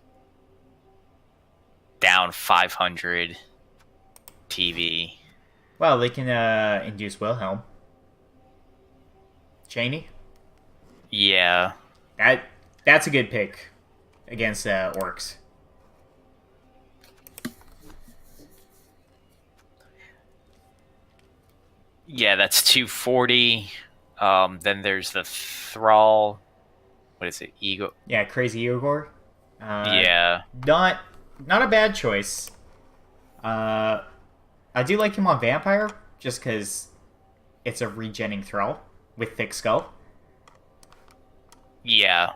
down 500 TV. Well, they can induce Wilhelm. Cheney? Yeah. That's a good pick against orcs. Yeah, that's 240. Then there's the Thrall. What is it? Ego. Yeah, Crazy Igor. Yeah. Not a bad choice. I do like him on Vampire, just because it's a regenning Thrall with thick skull. Yeah.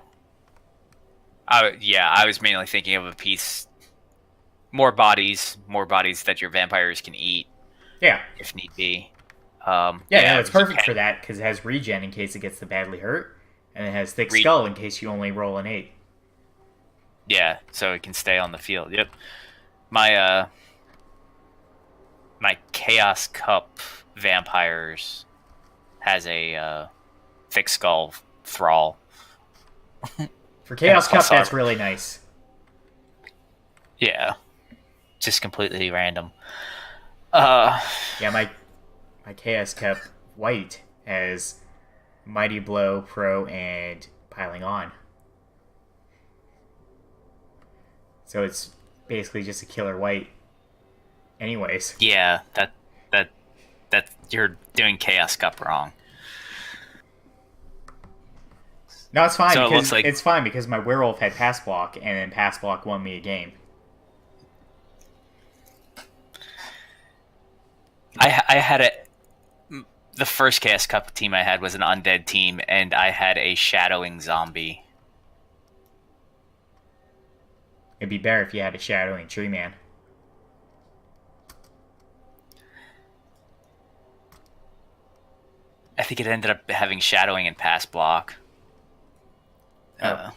I was mainly thinking of a piece. More bodies that your vampires can eat. Yeah. If need be. No, it's perfect for that because it has regen in case it gets the badly hurt, and it has thick skull in case you only roll an 8. Yeah, so it can stay on the field. Yep. My Chaos Cup Vampires has a thick skull Thrall. For Chaos Cup, that's really nice. Yeah. Just completely random. Yeah, my Chaos Cup White has Mighty Blow, Pro, and Piling On. So it's basically just a killer white. Anyways. Yeah, that you're doing Chaos Cup wrong. No, it's fine. So because it's fine because my werewolf had pass block, and then pass block won me a game. I had the first Chaos Cup team I had was an undead team, and I had a shadowing zombie. It'd be better if you had a shadowing tree man. I think it ended up having shadowing and pass block.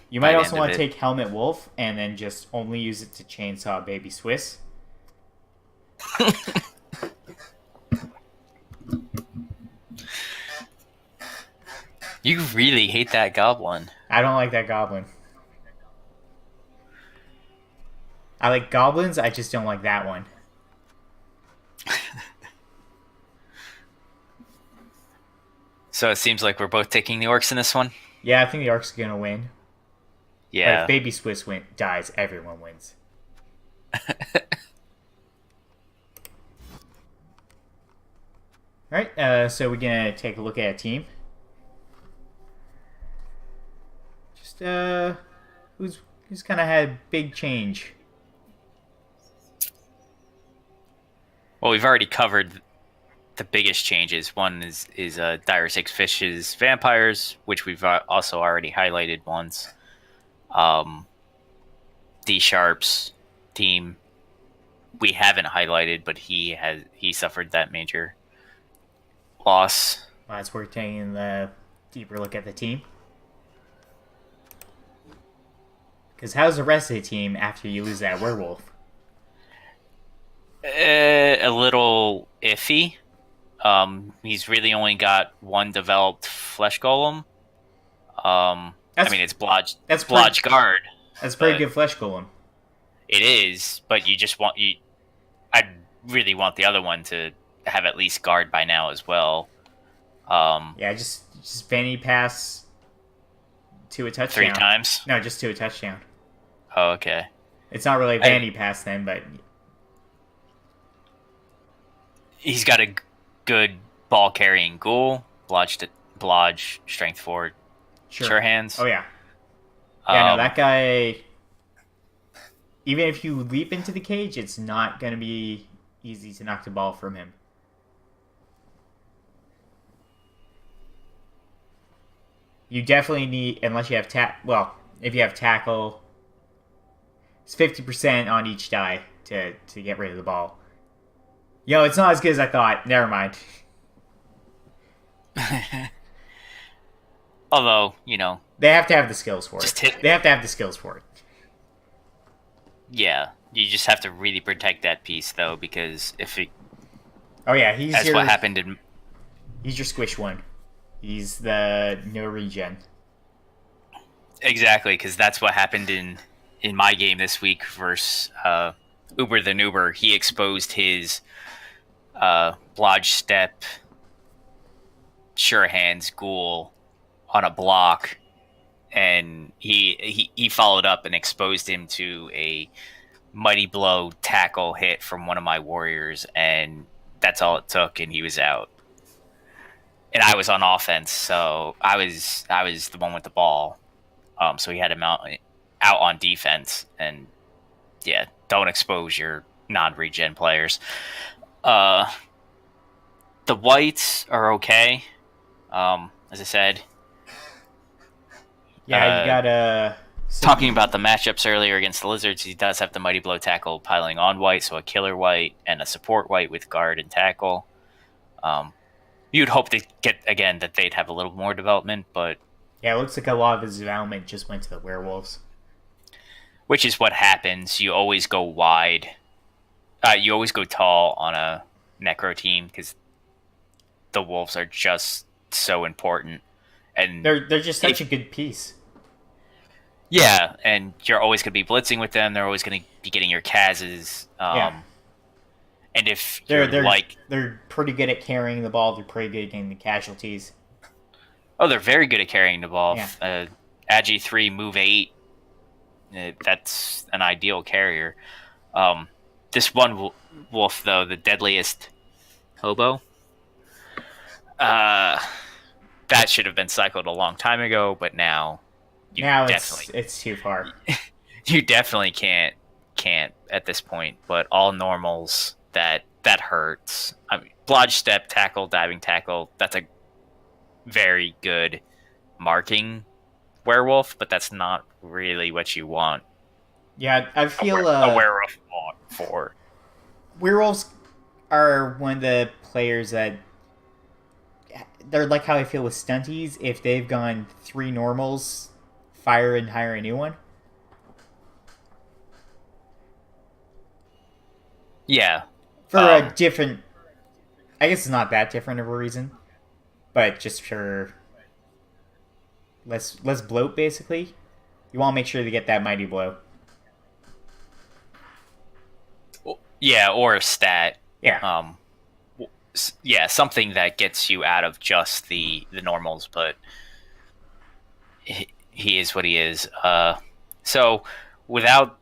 You might also want to take Helmet Wolf and then just only use it to chainsaw Baby Swiss. You really hate that goblin. I don't like that goblin. I like goblins, I just don't like that one. So it seems like we're both taking the orcs in this one? Yeah, I think the orcs are going to win. Yeah. But if Baby Swiss dies, everyone wins. Alright, so we're going to take a look at a team. Just, who's kind of had big change? Well, we've already covered the biggest changes. One is Dire Six Fish's Vampires, which we've also already highlighted once. D Sharp's team we haven't highlighted, but he suffered that major loss. Well, that's worth taking a deeper look at the team. Because how's the rest of the team after you lose that werewolf? A little iffy. He's really only got one developed flesh golem. It's Blodge Guard. That's pretty good flesh golem. It is, but you just want you. I really want the other one to have at least guard by now as well. Yeah, just vanity pass to a Three touchdown. times. No, just to a touchdown. Oh, okay. It's not really a vanity pass then, but He's got a good ball carrying ghoul, blodge, strength 4, sure hands. Oh yeah, yeah. No, that guy. Even if you leap into the cage, it's not going to be easy to knock the ball from him. You definitely need, unless you have well, if you have tackle, it's 50% on each die to get rid of the ball. Yo, it's not as good as I thought. Never mind. Although, They have to have the skills for just it. They have to have the skills for it. Yeah, you just have to really protect that piece though, because if it. Oh yeah, That's what happened in. He's your squish one. He's the no regen. Exactly, because that's what happened in my game this week versus Uber the Noober. He exposed his blodge step, sure hands ghoul on a block, and he followed up and exposed him to a mighty blow tackle hit from one of my warriors, and that's all it took, and he was out. And I was on offense, so I was the one with the ball. So he had him out on defense, and yeah, don't expose your non-regen players. The whites are okay. As I said, yeah, you gotta. Talking about the matchups earlier against the Lizards, he does have the Mighty Blow tackle piling on white, so a killer white and a support white with guard and tackle. You'd hope to get again that they'd have a little more development, but yeah, it looks like a lot of his development just went to the werewolves. Which is what happens. You always go wide. You always go tall on a necro team because the wolves are just so important, and they're just such a good piece. Yeah, and you're always going to be blitzing with them. They're always going to be getting your Kaz's. Yeah. And if they're pretty good at carrying the ball, they're pretty good at getting the casualties. Oh, they're very good at carrying the ball. Yeah. Agi 3, move 8. That's an ideal carrier. This one wolf, though, the deadliest hobo, that should have been cycled a long time ago, but now it's too far. You definitely can't at this point, but all normals that hurts. I mean, blodge step, tackle, diving tackle, that's a very good marking werewolf, but that's not really what you want. Yeah, I feel a werewolf for. Werewolves are one of the players that they're like how I feel with stunties. If they've gone 3 normals, fire and hire a new one. Yeah. For a different... I guess it's not that different of a reason. But just for... Less bloat, basically. You want to make sure to get that mighty blow. Yeah, or a stat. Yeah. Yeah, something that gets you out of just the normals, but he is what he is. So without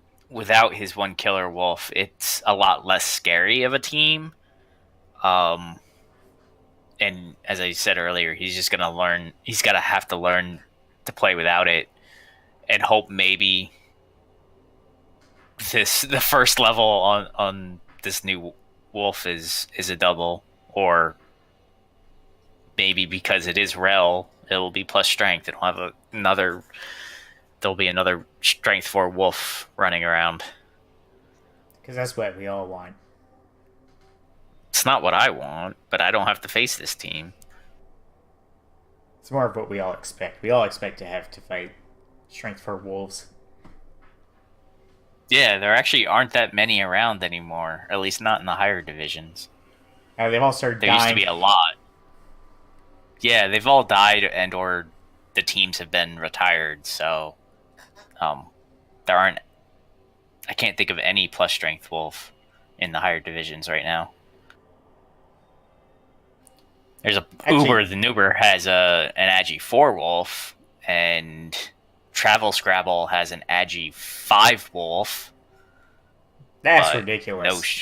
his one killer wolf, it's a lot less scary of a team. And as I said earlier, he's just gonna learn. He's gotta have to learn to play without it, and hope maybe the first level on this new wolf is a double, or maybe because it is REL, it'll be plus strength. It'll have there'll be another strength 4 wolf running around. Because that's what we all want. It's not what I want, but I don't have to face this team. It's more of what we all expect. We all expect to have to fight strength 4 wolves. Yeah, there actually aren't that many around anymore. At least not in the higher divisions. They've all started dying. There used to be a lot. Yeah, they've all died and or the teams have been retired, so there aren't... I can't think of any plus strength wolf in the higher divisions right now. There's a Uber. The Nuber has an Agi 4 wolf, and Travel Scrabble has an Agi 5 wolf. That's ridiculous.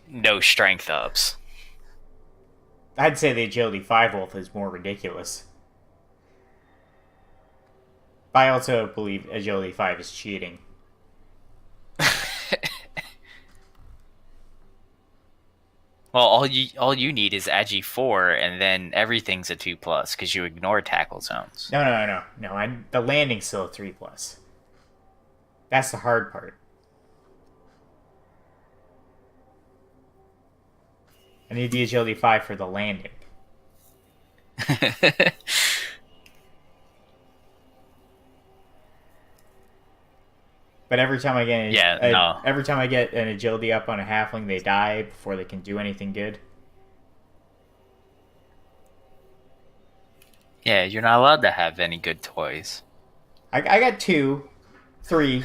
No strength ups. I'd say the Agility 5 wolf is more ridiculous. But I also believe Agility 5 is cheating. Well, all you need is Agi 4, and then everything's a 2+, because you ignore tackle zones. No. The landing's still a 3+. That's the hard part. I need the Agility 5 for the landing. But every time I get every time I get an agility up on a halfling, they die before they can do anything good. Yeah, you're not allowed to have any good toys. I got 2, 3.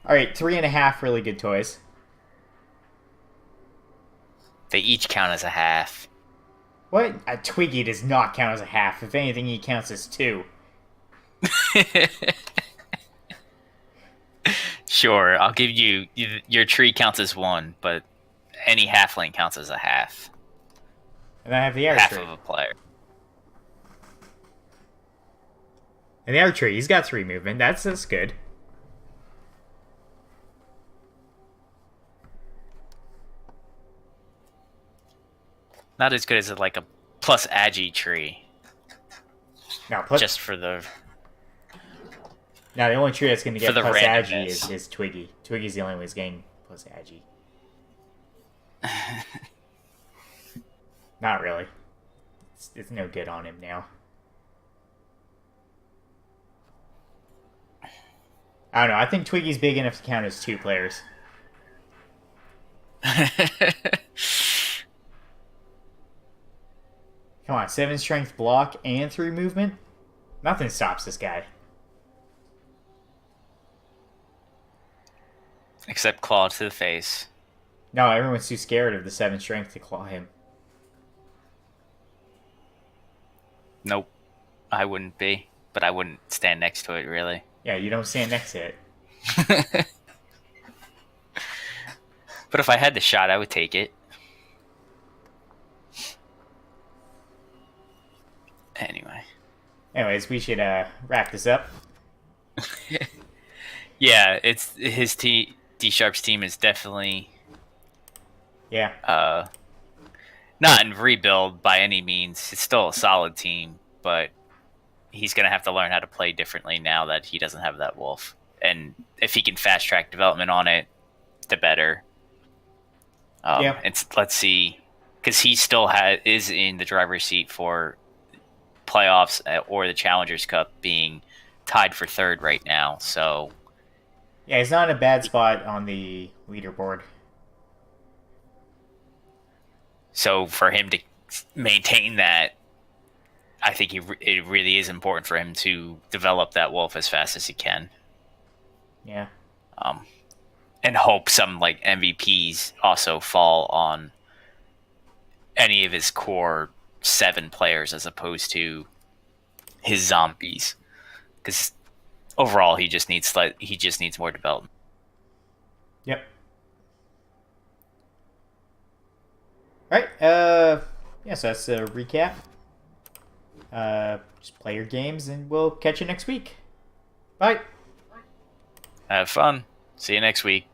All right, 3.5 really good toys. They each count as a half. What? A Twiggy does not count as a half. If anything, he counts as 2. Sure, I'll give you... Your tree counts as 1, but any halfling counts as a half. And I have the archer. Half of a player. And the archer, he's got 3 movement. That's good. Not as good as like a plus Agi tree. No, plus... Just for the... Now, the only tree that's going to get plus Agi is Twiggy. Twiggy's the only one who's getting plus Agi. Not really. It's no good on him now. I don't know. I think Twiggy's big enough to count as 2 players. Come on, 7 strength block and 3 movement? Nothing stops this guy. Except claw to the face. No, everyone's too scared of the 7 strength to claw him. Nope. I wouldn't be. But I wouldn't stand next to it, really. Yeah, you don't stand next to it. But if I had the shot, I would take it. Anyways, we should wrap this up. Yeah, it's his team. D-Sharp's team is definitely... Yeah. Not in rebuild by any means. It's still a solid team, but he's going to have to learn how to play differently now that he doesn't have that wolf. And if he can fast-track development on it, the better. Let's see, because he still is in the driver's seat for playoffs or the Challengers Cup, being tied for 3rd right now. So yeah, he's not in a bad spot on the leaderboard. So for him to maintain that, I think it really is important for him to develop that wolf as fast as he can. Yeah. And hope some like MVPs also fall on any of his core 7 players as opposed to his zombies, because overall he just needs more development. Yep. All right. So that's a recap. Just play your games, and we'll catch you next week. Bye. Have fun. See you next week.